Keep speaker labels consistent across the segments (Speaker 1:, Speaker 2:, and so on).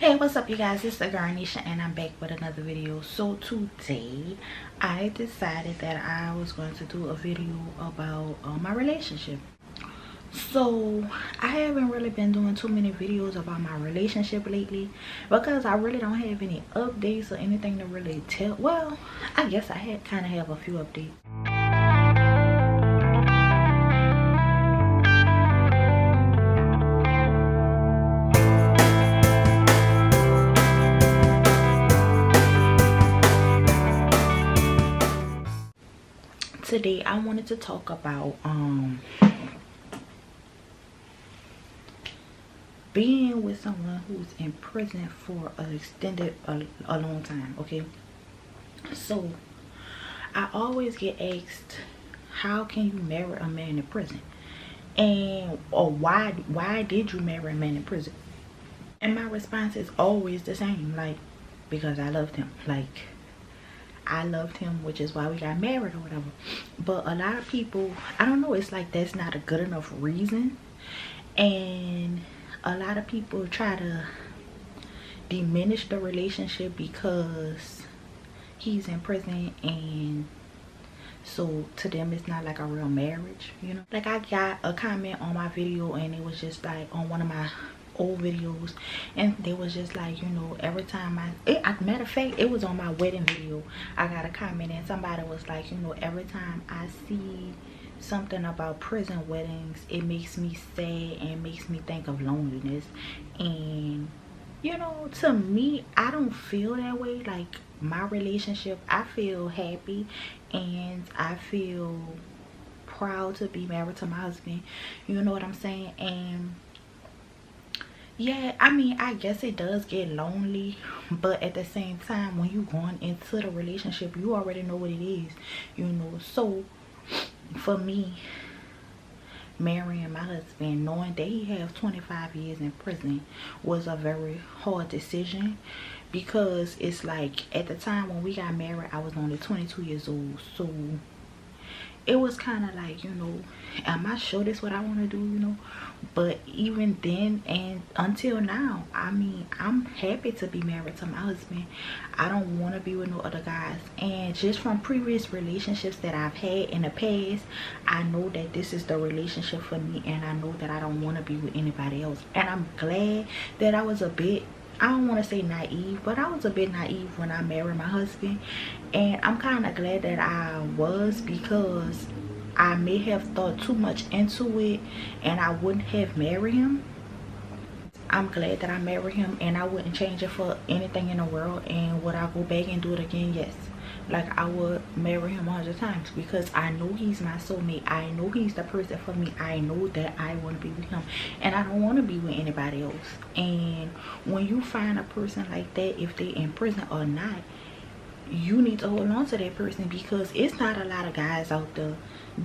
Speaker 1: Hey, what's up you guys? It's the Garnisha and I'm back with another video. So today I decided that I was going to do a video about my relationship. So I haven't really been doing too many videos about my relationship lately because I really don't have any updates or anything to really tell. Well, I guess I kind of have a few updates. Today I wanted to talk about being with someone who's in prison for a long time. Okay, so I always get asked, how can you marry a man in prison? Or why did you marry a man in prison? And my response is always the same, like, because I loved him. Like, I loved him, which is why we got married or whatever. But a lot of people, I don't know, it's like that's not a good enough reason. And a lot of people try to diminish the relationship because he's in prison, and so to them it's not like a real marriage, you know. Like, I got a comment on my video and it was just like on one of my old videos, and they was just like, you know, every time matter of fact, it was on my wedding video. I got a comment and somebody was like, you know, every time I see something about prison weddings, it makes me sad and makes me think of loneliness. And you know, to me, I don't feel that way. Like, my relationship, I feel happy and I feel proud to be married to my husband, you know what I'm saying. And yeah, I mean, I guess it does get lonely, but at the same time, when you going into the relationship, you already know what it is, you know. So for me, marrying my husband, knowing that he has 25 years in prison, was a very hard decision, because it's like, at the time when we got married, I was only 22 years old. So it was kind of like, you know, am I sure this is what I want to do, you know. But even then and until now, I mean, I'm happy to be married to my husband. I don't want to be with no other guys. And just from previous relationships that I've had in the past, I know that this is the relationship for me, and I know that I don't want to be with anybody else. And I'm glad that I was a bit, I don't want to say naive, but I was a bit naive when I married my husband. And I'm kind of glad that I was, because I may have thought too much into it and I wouldn't have married him. I'm glad that I married him, and I wouldn't change it for anything in the world. And would I go back and do it again? Yes. Like, I would marry him 100 times, because I know he's my soulmate. I know he's the person for me. I know that I want to be with him, and I don't want to be with anybody else. And when you find a person like that, if they in prison or not, you need to hold on to that person, because it's not a lot of guys out there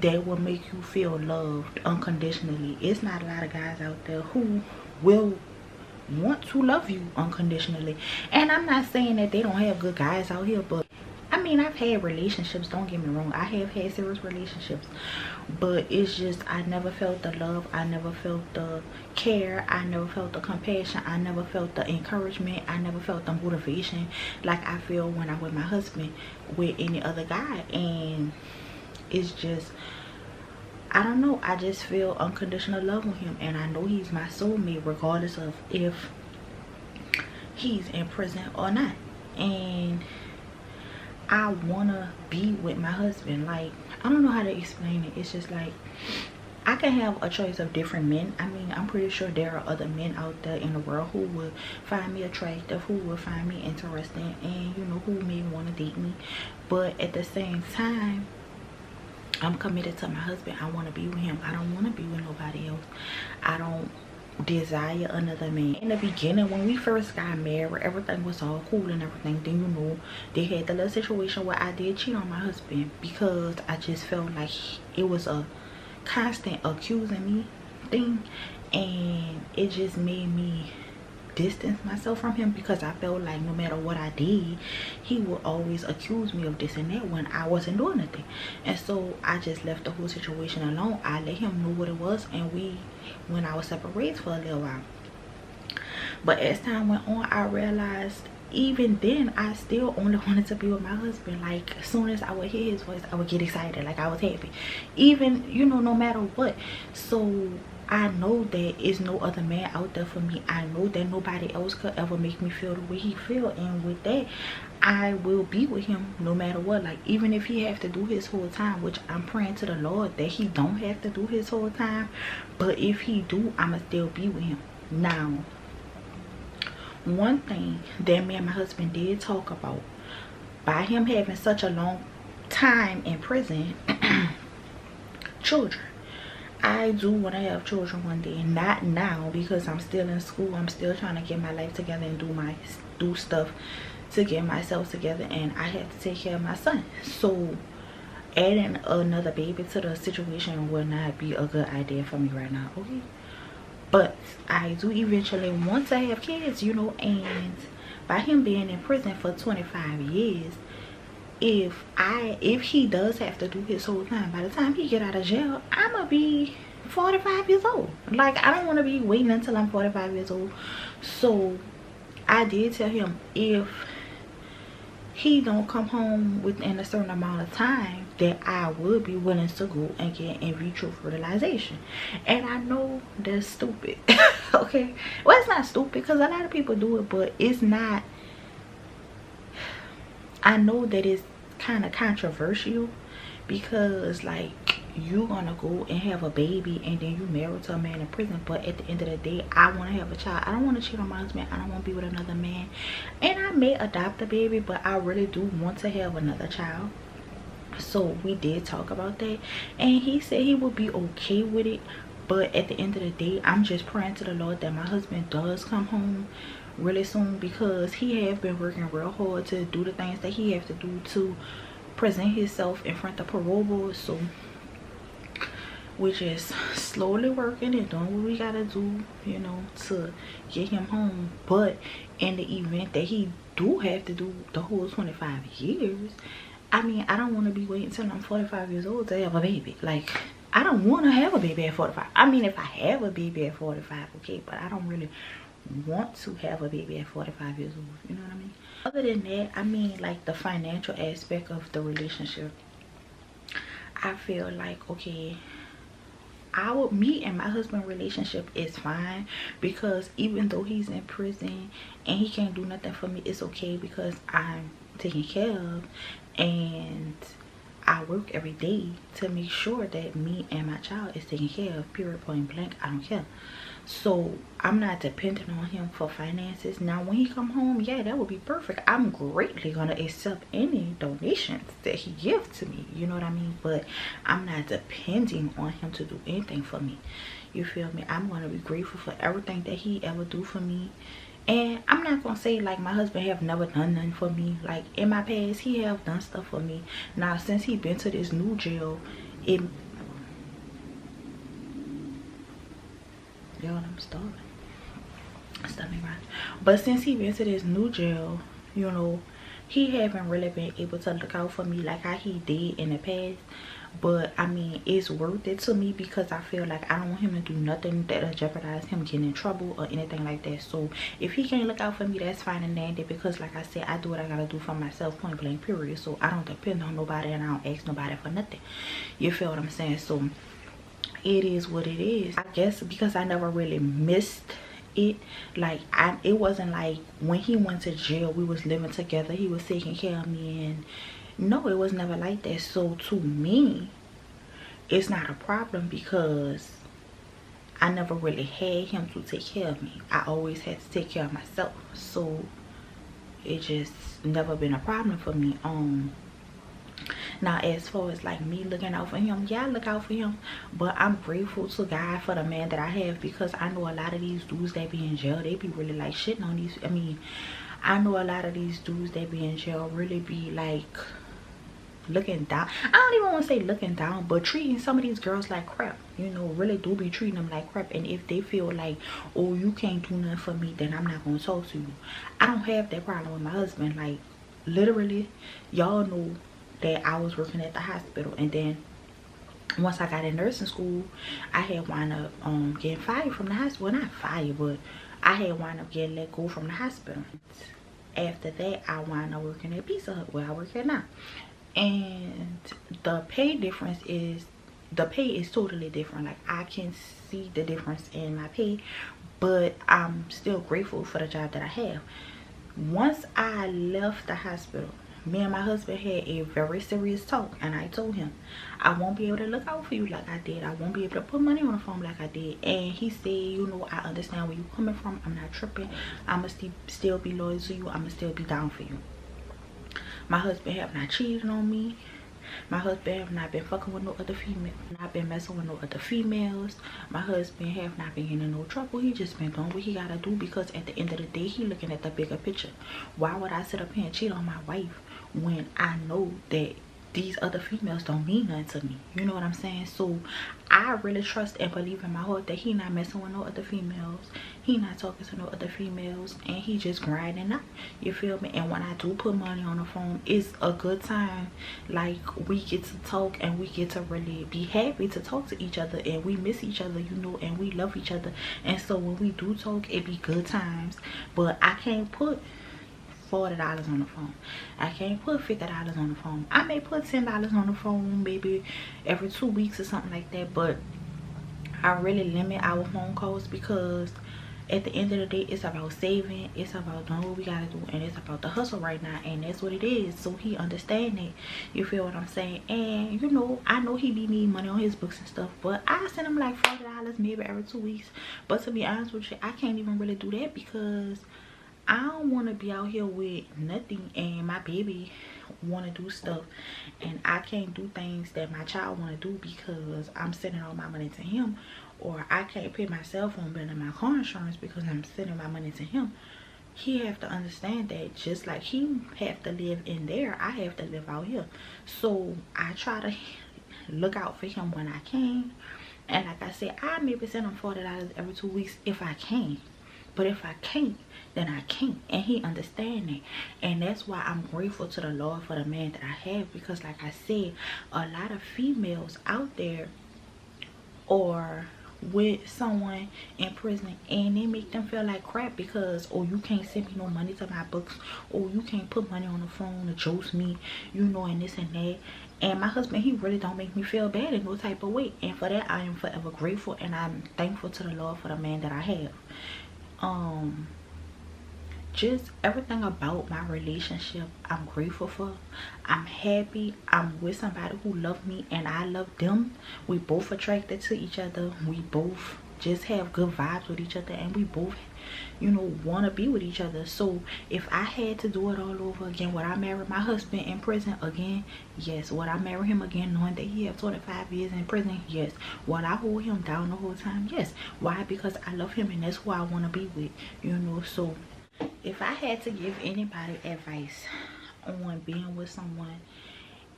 Speaker 1: that will make you feel loved unconditionally. It's not a lot of guys out there who will want to love you unconditionally. And I'm not saying that they don't have good guys out here, but I mean, I've had relationships, don't get me wrong, I have had serious relationships, but it's just, I never felt the love, I never felt the care, I never felt the compassion, I never felt the encouragement, I never felt the motivation like I feel when I'm with my husband, with any other guy. And it's just, I don't know, I just feel unconditional love with him, and I know he's my soulmate regardless of if he's in prison or not. And I wanna be with my husband. Like, I don't know how to explain it. It's just like, I can have a choice of different men. I mean, I'm pretty sure there are other men out there in the world who would find me attractive, who would find me interesting, and you know, who may want to date me. But at the same time, I'm committed to my husband. I want to be with him. I don't want to be with nobody else. I don't desire another man. In the beginning, when we first got married, everything was all cool and everything. Then, you know, they had the little situation where I did cheat on my husband, because I just felt like it was a constant accusing me thing, and it just made me distance myself from him, because I felt like no matter what I did, he would always accuse me of this and that when I wasn't doing nothing. And so I just left the whole situation alone. I let him know what it was, and we went our separate ways for a little while. But as time went on, I realized even then I still only wanted to be with my husband. Like as soon as I would hear his voice, I would get excited, like I was happy, even, you know, no matter what. So I know that is no other man out there for me. I know that nobody else could ever make me feel the way he feel, and with that I will be with him no matter what. Like even if he have to do his whole time, which I'm praying to the Lord that he don't have to do his whole time, but if he do, I'ma still be with him. Now, one thing that me and my husband did talk about, by him having such a long time in prison, children. I do want to have children one day. Not now, because I'm still in school. I'm still trying to get my life together and do stuff to get myself together, and I have to take care of my son. So adding another baby to the situation would not be a good idea for me right now, okay? But I do eventually want to have kids, you know, and by him being in prison for 25 years, if he does have to do his whole time, by the time he get out of jail, I'ma be 45 years old. Like I don't want to be waiting until I'm 45 years old. So I did tell him if he don't come home within a certain amount of time, that I would be willing to go and get in vitro fertilization. And I know that's stupid. Okay, well, it's not stupid because a lot of people do it, but it's not. I know that it's kind of controversial, because like you gonna go and have a baby and then you married to a man in prison, but at the end of the day, I want to have a child. I don't want to cheat on my husband. I don't want to be with another man, and I may adopt a baby, but I really do want to have another child. So we did talk about that, and he said he would be okay with it. But at the end of the day, I'm just praying to the Lord that my husband does come home really soon, because he has been working real hard to do the things that he has to do to present himself in front of parole board. So we're just slowly working and doing what we gotta do, you know, to get him home. But in the event that he do have to do the whole 25 years, I mean, I don't want to be waiting till I'm 45 years old to have a baby. Like, I don't want to have a baby at 45. I mean, if I have a baby at 45, okay, but I don't really want to have a baby at 45 years old, you know what I mean? Other than that, I mean, like the financial aspect of the relationship, I feel like, okay, me and my husband relationship is fine, because even though he's in prison and he can't do nothing for me, it's okay because I'm taken care of, and I work every day to make sure that me and my child is taken care of, period, point blank. I don't care. So I'm not dependent on him for finances. Now when he come home, yeah, that would be perfect. I'm greatly gonna accept any donations that he gives to me, you know what I mean? But I'm not depending on him to do anything for me, you feel me? I'm gonna be grateful for everything that he ever do for me. And I'm not gonna say like my husband have never done nothing for me. Like in my past, he have done stuff for me. Now since he been to this new jail, y'all, I'm starving. Stomach right. But since he been to this new jail, you know, he haven't really been able to look out for me like how he did in the past. But I mean, it's worth it to me, because I feel like I don't want him to do nothing that'll jeopardize him getting in trouble or anything like that. So if he can't look out for me, that's fine and dandy, because like I said, I do what I gotta do for myself, point blank, period. So I don't depend on nobody, and I don't ask nobody for nothing, you feel what I'm saying? So it is what it is, I guess, because I never really missed it. Like it wasn't like when he went to jail we was living together, he was taking care of me, and no, it was never like that. So to me, it's not a problem, because I never really had him to take care of me. I always had to take care of myself. So it just never been a problem for me. Now as far as like me looking out for him, yeah, I look out for him, but I'm grateful to God for the man that I have, because I know a lot of these dudes that be in jail, they be really like shitting on these. I mean, I know a lot of these dudes that be in jail really be like looking down. I don't even want to say looking down, but treating some of these girls like crap, you know, really do be treating them like crap. And if they feel like, oh, you can't do nothing for me, then I'm not gonna talk to you. I don't have that problem with my husband. Like literally, y'all know that I was working at the hospital, and then once I got in nursing school, I had wound up getting fired from the hospital. Well, not fired, but I had wound up getting let go from the hospital. After that, I wound up working at Pizza Hut, where I work at now. And the pay is totally different. Like, I can see the difference in my pay, but I'm still grateful for the job that I have. Once I left the hospital, me and my husband had a very serious talk, and I told him, I won't be able to look out for you like I did. I won't be able to put money on the phone like I did. And he said, you know, I understand where you're coming from. I'm not tripping. I'ma still be loyal to you. I'ma still be down for you. My husband have not cheated on me. My husband have not been fucking with no other female. Not been messing with no other females. My husband have not been in no trouble. He just been doing what he gotta do, because at the end of the day, he looking at the bigger picture. Why would I sit up here and cheat on my wife when I know that these other females don't mean nothing to me? You know what I'm saying? So I really trust and believe in my heart that he not messing with no other females. He not talking to no other females, and he just grinding out. You feel me? And when I do put money on the phone, it's a good time. Like, we get to talk, and we get to really be happy to talk to each other, and we miss each other, you know, and we love each other. And so when we do talk, it be good times. But I can't put $40 on the phone. I can't put $50 on the phone. I may put $10 on the phone maybe every 2 weeks or something like that, but I really limit our phone calls, because at the end of the day, it's about saving, it's about doing what we gotta do, and it's about the hustle right now, and that's what it is. So he understand that. You feel what I'm saying? And you know, I know he be needing money on his books and stuff, but I send him like $40 maybe every 2 weeks. But to be honest with you, I can't even really do that, because I don't want to be out here with nothing, and my baby want to do stuff, and I can't do things that my child want to do because I'm sending all my money to him. Or I can't pay my cell phone bill and my car insurance because I'm sending my money to him. He have to understand that just like he have to live in there, I have to live out here. So I try to look out for him when I can. And like I said, I maybe send him $40 every 2 weeks if I can. But if I can't, then I can't. And he understand that. And that's why I'm grateful to the Lord for the man that I have. Because like I said, a lot of females out there are with someone in prison, and they make them feel like crap because, oh, you can't send me no money to my books, or you can't put money on the phone to jolt me, you know, and this and that. And my husband, he really don't make me feel bad in no type of way, and for that I am forever grateful, and I'm thankful to the Lord for the man that I have. Just everything about my relationship, I'm grateful for. I'm happy. I'm with somebody who loves me and I love them. We both attracted to each other. We both just have good vibes with each other, and we both, you know, want to be with each other. So if I had to do it all over again, would I marry my husband in prison again? Yes. Would I marry him again knowing that he has 25 years in prison? Yes. Would I hold him down the whole time? Yes. Why? Because I love him, and that's who I want to be with, you know. So if I had to give anybody advice on being with someone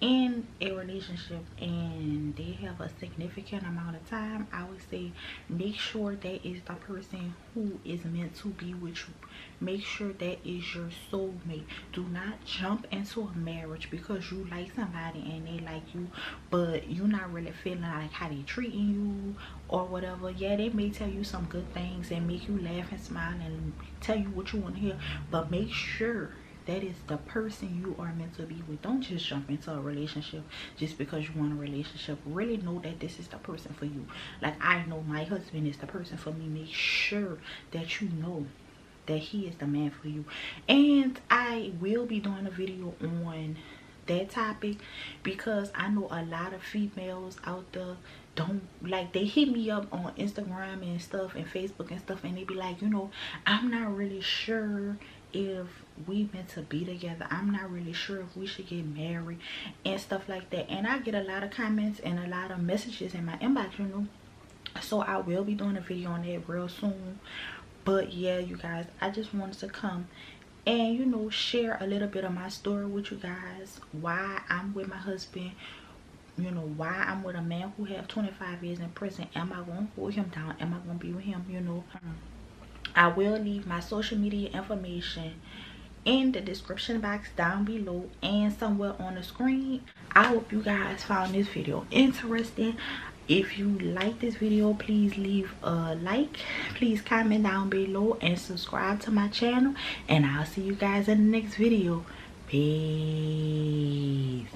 Speaker 1: in a relationship and they have a significant amount of time, I would say make sure that is the person who is meant to be with you. Make sure that is your soulmate. Do not jump into a marriage because you like somebody and they like you, but you're not really feeling like how they treating you or whatever. Yeah, they may tell you some good things and make you laugh and smile and tell you what you want to hear, but make sure that is the person you are meant to be with. Don't just jump into a relationship just because you want a relationship. Really know that this is the person for you. Like, I know my husband is the person for me. Make sure that you know that he is the man for you. And I will be doing a video on that topic because I know a lot of females out there don't, like, they hit me up on Instagram and stuff and Facebook and stuff, and they be like, you know, I'm not really sure if we meant to be together. I'm not really sure if we should get married and stuff like that. And I get a lot of comments and a lot of messages in my inbox, you know. So I will be doing a video on that real soon. But yeah, you guys, I just wanted to come and, you know, share a little bit of my story with you guys. Why I'm with my husband, you know, why I'm with a man who have 25 years in prison. Am I gonna hold him down? Am I gonna be with him? You know, I will leave my social media information in the description box down below and somewhere on the screen. I hope you guys found this video interesting. If you like this video, please leave a like, please comment down below, and subscribe to my channel, and I'll see you guys in the next video. Peace.